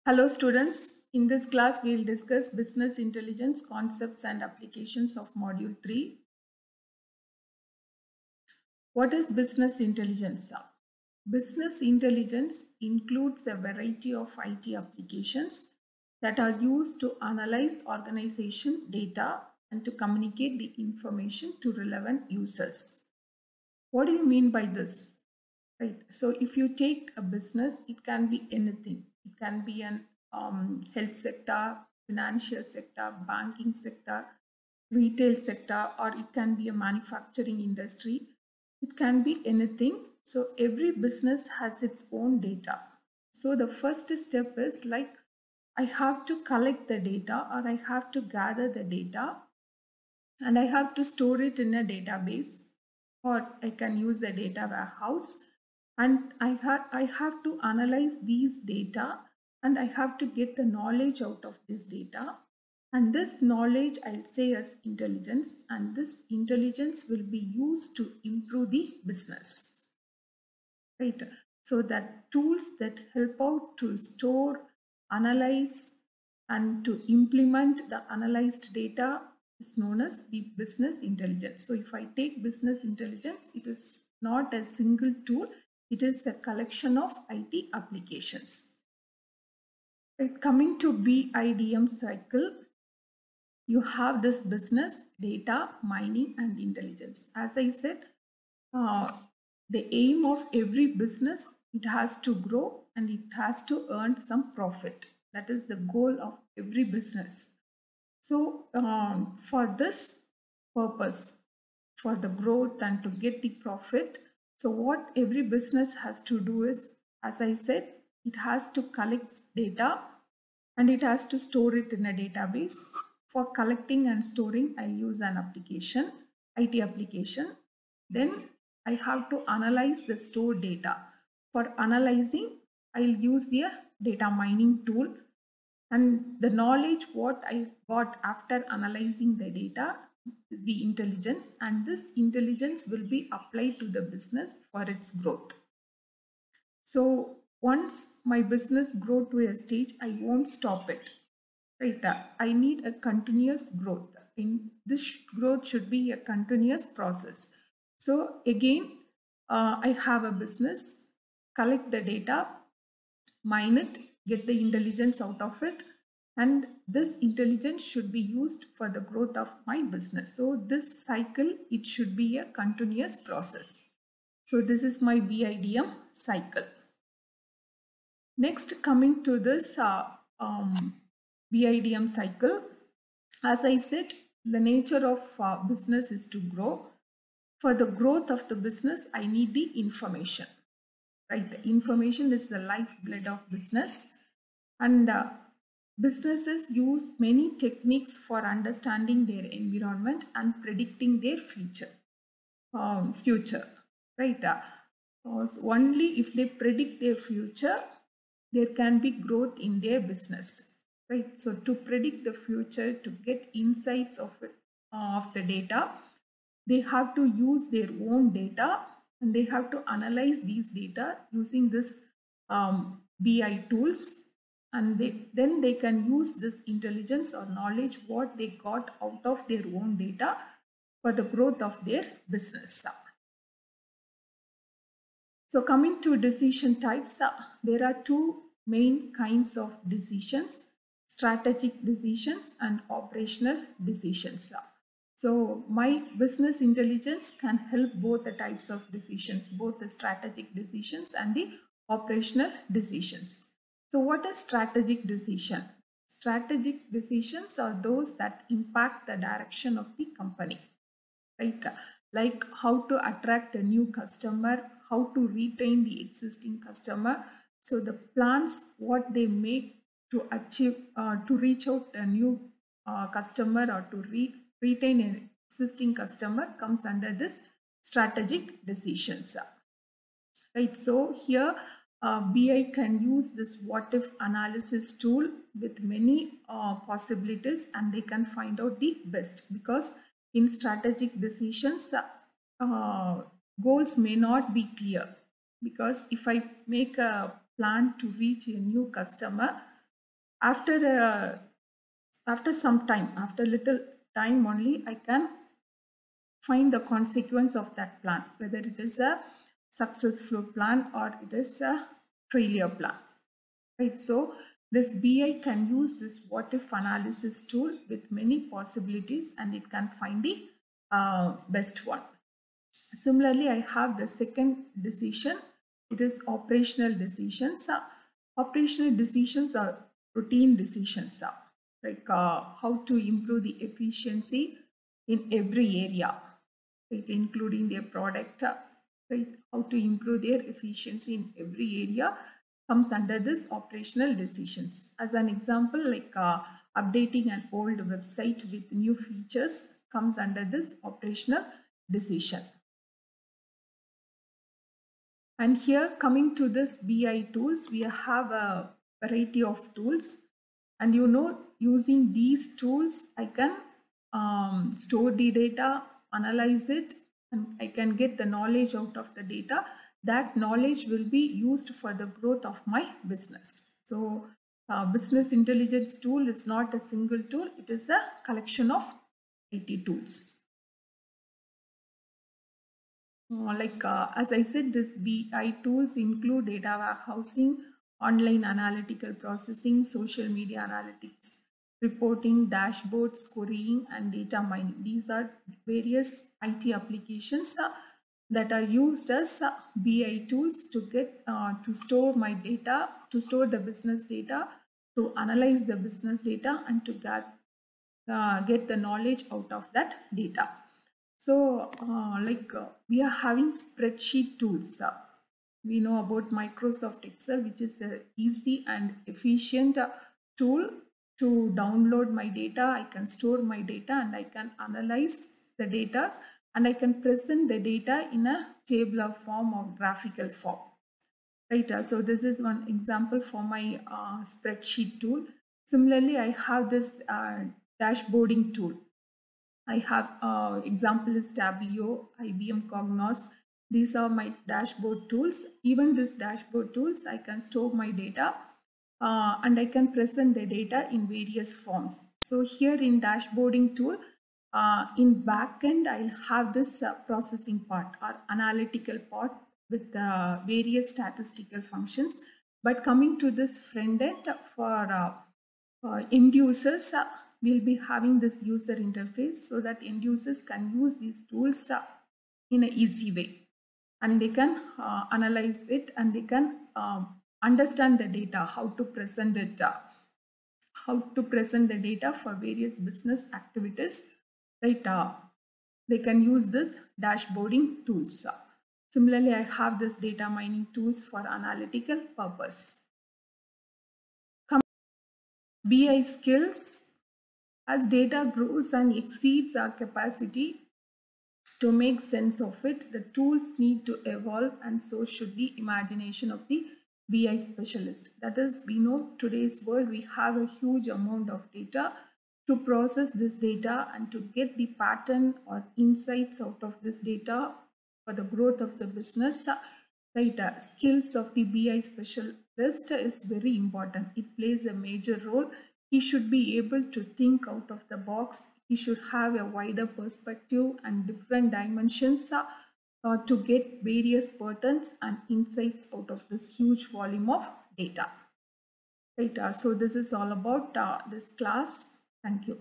Hello students, in this class we will discuss business intelligence concepts and applications of module 3. What is business intelligence? Business intelligence includes a variety of IT applications that are used to analyze organization data and to communicate the information to relevant users. What do you mean by this? Right. So if you take a business, it can be anything. It can be an health sector, financial sector, banking sector, retail sector, or it can be a manufacturing industry. It can be anything. So every business has its own data. So the first step is like I have to collect the data or I have to gather the data and I have to store it in a database, or I can use a data warehouse, and I have to analyze these data and I have to get the knowledge out of this data, and this knowledge I'll say as intelligence, and this intelligence will be used to improve the business, right? So that tools that help out to store, analyze and to implement the analyzed data is known as the business intelligence. So if I take business intelligence, it is not a single tool, it is a collection of IT applications. Right, coming to BIDM cycle, you have this business, data, mining and intelligence. As I said, the aim of every business, it has to grow and it has to earn some profit. That is the goal of every business. So for this purpose, for the growth and to get the profit, so what every business has to do is, as I said, it has to collect data and it has to store it in a database. For collecting and storing, I use an application, IT application. Then I have to analyze the stored data. For analyzing, I'll use the data mining tool, and the knowledge what I got after analyzing the data, the intelligence, and this intelligence will be applied to the business for its growth. So once my business grow to a stage, I won't stop it. Right? I need a continuous growth. In this growth should be a continuous process. So again, I have a business, collect the data, mine it, get the intelligence out of it, and this intelligence should be used for the growth of my business. So this cycle, it should be a continuous process. So this is my BIDM cycle. Next, coming to this BIDM cycle, as I said, the nature of business is to grow. For the growth of the business, I need the information, right? The information is the lifeblood of business, and businesses use many techniques for understanding their environment and predicting their future, right? Only if they predict their future, there can be growth in their business, right? So to predict the future, to get insights of the data, they have to use their own data and they have to analyze these data using this BI tools, and then they can use this intelligence or knowledge what they got out of their own data for the growth of their business. So coming to decision types, there are two main kinds of decisions: strategic decisions and operational decisions. So my business intelligence can help both the types of decisions, both the strategic decisions and the operational decisions. So what is strategic decision? Strategic decisions are those that impact the direction of the company, right? Like how to attract a new customer, how to retain the existing customer. So the plans what they make to achieve, to reach out a new customer or to retain an existing customer comes under this strategic decisions, right? So here BI can use this what if analysis tool with many possibilities, and they can find out the best, because in strategic decisions goals may not be clear, because if I make a plan to reach a new customer, after some time, after little time only, I can find the consequence of that plan, whether it is a successful plan or it is a failure plan, right? So this BI can use this what if analysis tool with many possibilities, and it can find the best one. Similarly, I have the second decision. It is operational decisions. Operational decisions are routine decisions, like how to improve the efficiency in every area, right, including their product, right, how to improve their efficiency in every area comes under this operational decisions. As an example, like updating an old website with new features comes under this operational decision. And here, coming to this BI tools, we have a variety of tools, and using these tools I can store the data, analyze it, and I can get the knowledge out of the data. That knowledge will be used for the growth of my business. So business intelligence tool is not a single tool, it is a collection of IT tools. As I said, this BI tools include data warehousing, online analytical processing, social media analytics, reporting, dashboards, querying, and data mining. These are various IT applications that are used as BI tools to get to store my data, to store the business data, to analyze the business data, and to get the knowledge out of that data. So we are having spreadsheet tools. We know about Microsoft Excel, which is an easy and efficient tool to download my data. I can store my data and I can analyze the data, and I can present the data in a tabular form or graphical form. Right, so this is one example for my spreadsheet tool. Similarly, I have this dashboarding tool. I have example is Tableau, IBM Cognos. These are my dashboard tools. Even this dashboard tools, I can store my data and I can present the data in various forms. So here in dashboarding tool, in backend, I'll have this processing part or analytical part with various statistical functions. But coming to this front end for end users, we'll be having this user interface so that end users can use these tools in an easy way, and they can analyze it, and they can understand the data, how to present it, how to present the data for various business activities, right? They can use this dashboarding tools. Similarly, I have this data mining tools for analytical purpose. BI skills. As data grows and exceeds our capacity to make sense of it, the tools need to evolve, and so should the imagination of the BI specialist. That is, we know today's world, we have a huge amount of data. To process this data and to get the pattern or insights out of this data for the growth of the business, right, skills of the BI specialist is very important. It plays a major role. He should be able to think out of the box. He should have a wider perspective and different dimensions to get various patterns and insights out of this huge volume of data. Right, so this is all about this class. Thank you.